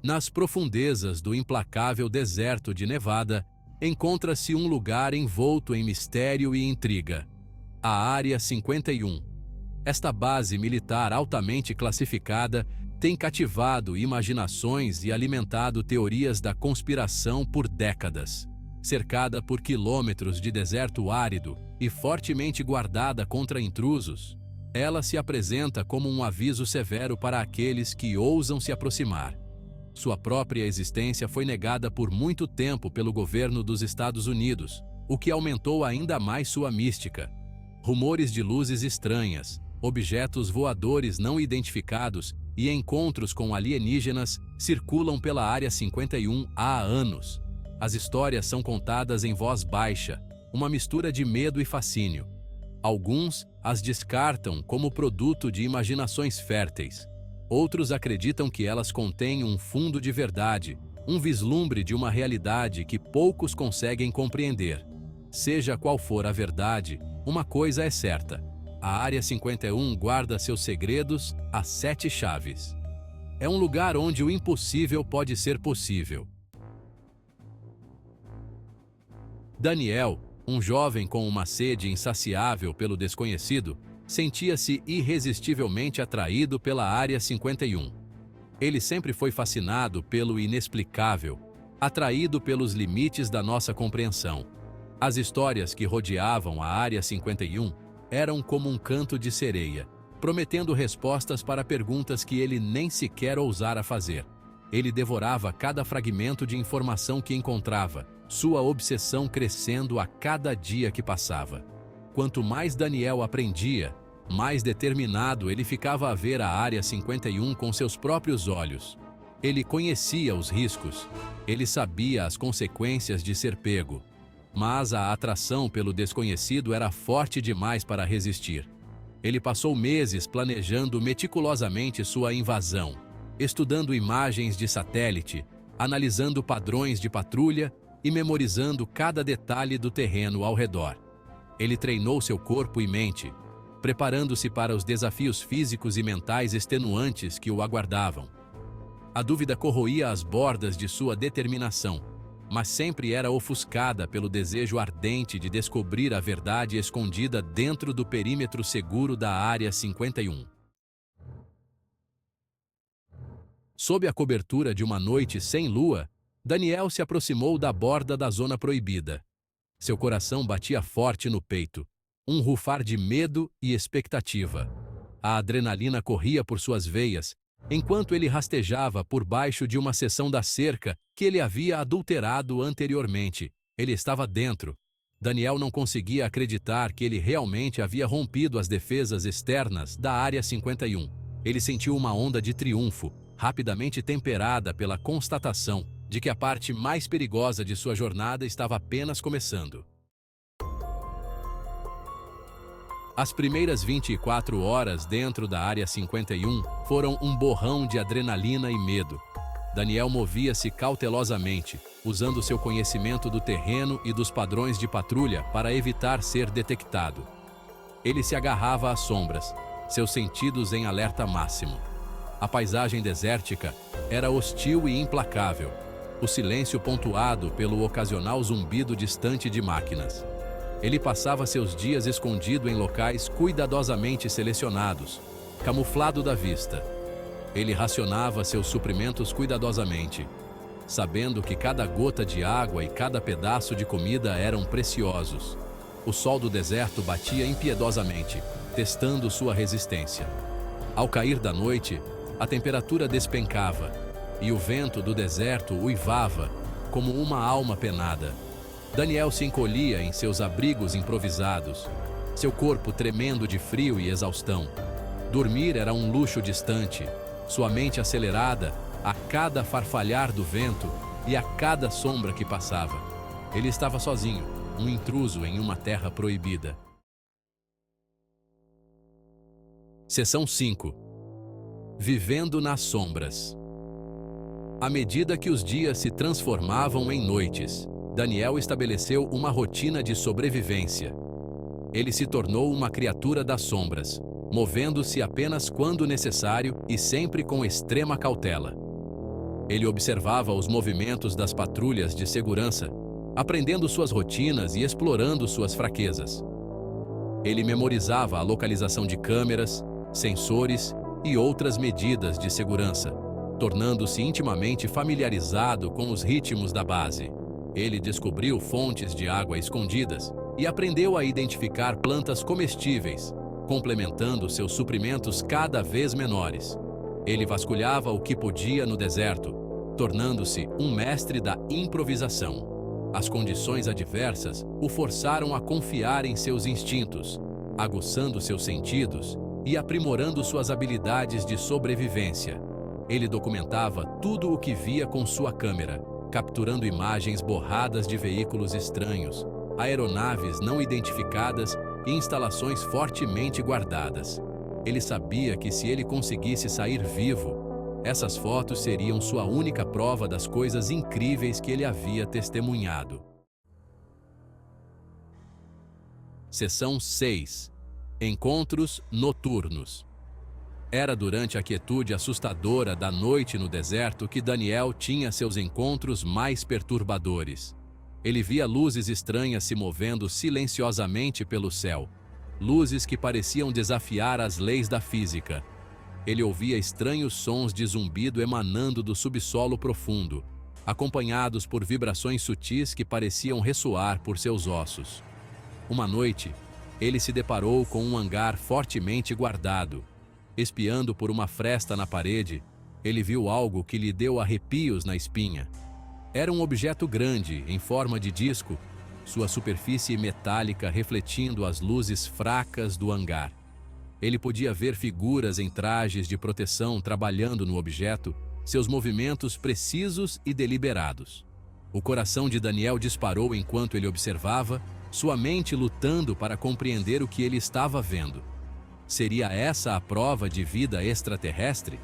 Nas profundezas do implacável deserto de Nevada, encontra-se um lugar envolto em mistério e intriga: a Área 51. Esta base militar altamente classificada tem cativado imaginações e alimentado teorias da conspiração por décadas. Cercada por quilômetros de deserto árido e fortemente guardada contra intrusos, ela se apresenta como um aviso severo para aqueles que ousam se aproximar. Sua própria existência foi negada por muito tempo pelo governo dos Estados Unidos, o que aumentou ainda mais sua mística. Rumores de luzes estranhas, objetos voadores não identificados e encontros com alienígenas circulam pela Área 51 há anos. As histórias são contadas em voz baixa, uma mistura de medo e fascínio. Alguns as descartam como produto de imaginações férteis. Outros acreditam que elas contêm um fundo de verdade, um vislumbre de uma realidade que poucos conseguem compreender. Seja qual for a verdade, uma coisa é certa: a Área 51 guarda seus segredos às 7 chaves. É um lugar onde o impossível pode ser possível. Daniel, um jovem com uma sede insaciável pelo desconhecido, sentia-se irresistivelmente atraído pela Área 51. Ele sempre foi fascinado pelo inexplicável, atraído pelos limites da nossa compreensão. As histórias que rodeavam a Área 51 eram como um canto de sereia, prometendo respostas para perguntas que ele nem sequer ousara fazer. Ele devorava cada fragmento de informação que encontrava, sua obsessão crescendo a cada dia que passava. Quanto mais Daniel aprendia, mais determinado ele ficava a ver a Área 51 com seus próprios olhos. Ele conhecia os riscos, ele sabia as consequências de ser pego, mas a atração pelo desconhecido era forte demais para resistir. Ele passou meses planejando meticulosamente sua invasão, estudando imagens de satélite, analisando padrões de patrulha e memorizando cada detalhe do terreno ao redor. Ele treinou seu corpo e mente, preparando-se para os desafios físicos e mentais extenuantes que o aguardavam. A dúvida corroía as bordas de sua determinação, mas sempre era ofuscada pelo desejo ardente de descobrir a verdade escondida dentro do perímetro seguro da Área 51. Sob a cobertura de uma noite sem lua, Daniel se aproximou da borda da zona proibida. Seu coração batia forte no peito, um rufar de medo e expectativa. A adrenalina corria por suas veias, enquanto ele rastejava por baixo de uma seção da cerca que ele havia adulterado anteriormente. Ele estava dentro. Daniel não conseguia acreditar que ele realmente havia rompido as defesas externas da Área 51. Ele sentiu uma onda de triunfo, rapidamente temperada pela constatação de que a parte mais perigosa de sua jornada estava apenas começando. As primeiras 24 horas dentro da Área 51 foram um borrão de adrenalina e medo. Daniel movia-se cautelosamente, usando seu conhecimento do terreno e dos padrões de patrulha para evitar ser detectado. Ele se agarrava às sombras, seus sentidos em alerta máximo. A paisagem desértica era hostil e implacável, o silêncio pontuado pelo ocasional zumbido distante de máquinas. Ele passava seus dias escondido em locais cuidadosamente selecionados, camuflado da vista. Ele racionava seus suprimentos cuidadosamente, sabendo que cada gota de água e cada pedaço de comida eram preciosos. O sol do deserto batia impiedosamente, testando sua resistência. Ao cair da noite, a temperatura despencava, e o vento do deserto uivava como uma alma penada. Daniel se encolhia em seus abrigos improvisados, seu corpo tremendo de frio e exaustão. Dormir era um luxo distante, sua mente acelerada a cada farfalhar do vento e a cada sombra que passava. Ele estava sozinho, um intruso em uma terra proibida. Seção 5. Vivendo nas sombras. À medida que os dias se transformavam em noites, Daniel estabeleceu uma rotina de sobrevivência. Ele se tornou uma criatura das sombras, movendo-se apenas quando necessário e sempre com extrema cautela. Ele observava os movimentos das patrulhas de segurança, aprendendo suas rotinas e explorando suas fraquezas. Ele memorizava a localização de câmeras, sensores e outras medidas de segurança, tornando-se intimamente familiarizado com os ritmos da base. Ele descobriu fontes de água escondidas e aprendeu a identificar plantas comestíveis, complementando seus suprimentos cada vez menores. Ele vasculhava o que podia no deserto, tornando-se um mestre da improvisação. As condições adversas o forçaram a confiar em seus instintos, aguçando seus sentidos e aprimorando suas habilidades de sobrevivência. Ele documentava tudo o que via com sua câmera, capturando imagens borradas de veículos estranhos, aeronaves não identificadas e instalações fortemente guardadas. Ele sabia que se ele conseguisse sair vivo, essas fotos seriam sua única prova das coisas incríveis que ele havia testemunhado. Seção 6. Encontros noturnos. Era durante a quietude assustadora da noite no deserto que Daniel tinha seus encontros mais perturbadores. Ele via luzes estranhas se movendo silenciosamente pelo céu, luzes que pareciam desafiar as leis da física. Ele ouvia estranhos sons de zumbido emanando do subsolo profundo, acompanhados por vibrações sutis que pareciam ressoar por seus ossos. Uma noite, ele se deparou com um hangar fortemente guardado. Espiando por uma fresta na parede, ele viu algo que lhe deu arrepios na espinha. Era um objeto grande, em forma de disco, sua superfície metálica refletindo as luzes fracas do hangar. Ele podia ver figuras em trajes de proteção trabalhando no objeto, seus movimentos precisos e deliberados. O coração de Daniel disparou enquanto ele observava, sua mente lutando para compreender o que ele estava vendo. Seria essa a prova de vida extraterrestre?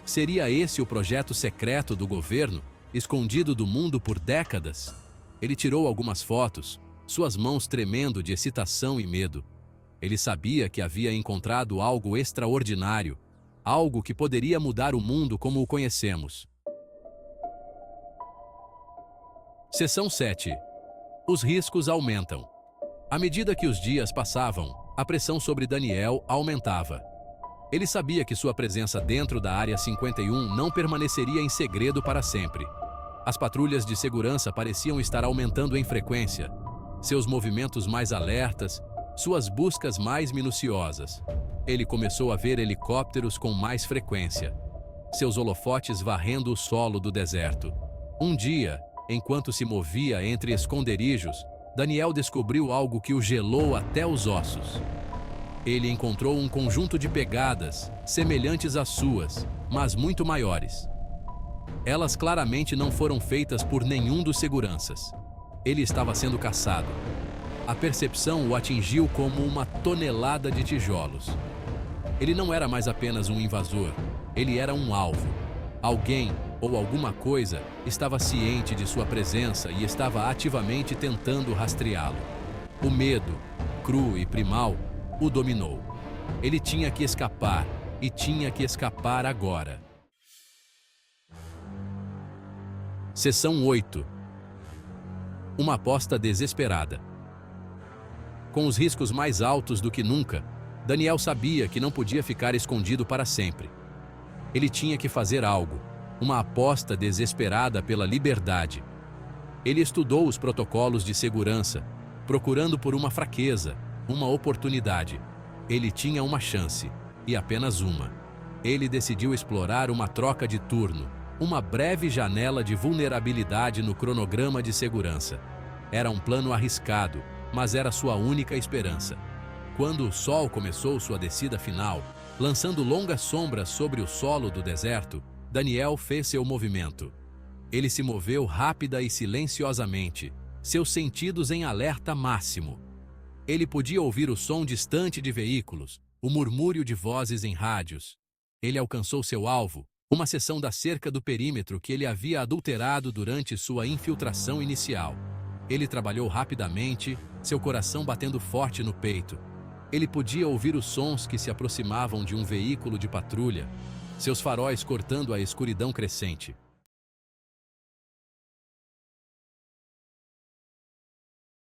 Seria esse o projeto secreto do governo, escondido do mundo por décadas? Ele tirou algumas fotos, suas mãos tremendo de excitação e medo. Ele sabia que havia encontrado algo extraordinário, algo que poderia mudar o mundo como o conhecemos. Seção 7. Os riscos aumentam. À medida que os dias passavam, a pressão sobre Daniel aumentava. Ele sabia que sua presença dentro da Área 51 não permaneceria em segredo para sempre. As patrulhas de segurança pareciam estar aumentando em frequência, seus movimentos mais alertas, suas buscas mais minuciosas. Ele começou a ver helicópteros com mais frequência, seus holofotes varrendo o solo do deserto. Um dia, enquanto se movia entre esconderijos, Daniel descobriu algo que o gelou até os ossos. Ele encontrou um conjunto de pegadas, semelhantes às suas, mas muito maiores. Elas claramente não foram feitas por nenhum dos seguranças. Ele estava sendo caçado. A percepção o atingiu como uma tonelada de tijolos. Ele não era mais apenas um invasor, ele era um alvo. Alguém ou alguma coisa estava ciente de sua presença e estava ativamente tentando rastreá-lo. O medo, cru e primal, o dominou. Ele tinha que escapar, e tinha que escapar agora. Seção 8. Uma aposta desesperada. Com os riscos mais altos do que nunca, Daniel sabia que não podia ficar escondido para sempre. Ele tinha que fazer algo, uma aposta desesperada pela liberdade. Ele estudou os protocolos de segurança, procurando por uma fraqueza, uma oportunidade. Ele tinha uma chance, e apenas uma. Ele decidiu explorar uma troca de turno, uma breve janela de vulnerabilidade no cronograma de segurança. Era um plano arriscado, mas era sua única esperança. Quando o sol começou sua descida final, lançando longas sombras sobre o solo do deserto, Daniel fez seu movimento. Ele se moveu rápida e silenciosamente, seus sentidos em alerta máximo. Ele podia ouvir o som distante de veículos, o murmúrio de vozes em rádios. Ele alcançou seu alvo, uma seção da cerca do perímetro que ele havia adulterado durante sua infiltração inicial. Ele trabalhou rapidamente, seu coração batendo forte no peito. Ele podia ouvir os sons que se aproximavam de um veículo de patrulha, seus faróis cortando a escuridão crescente.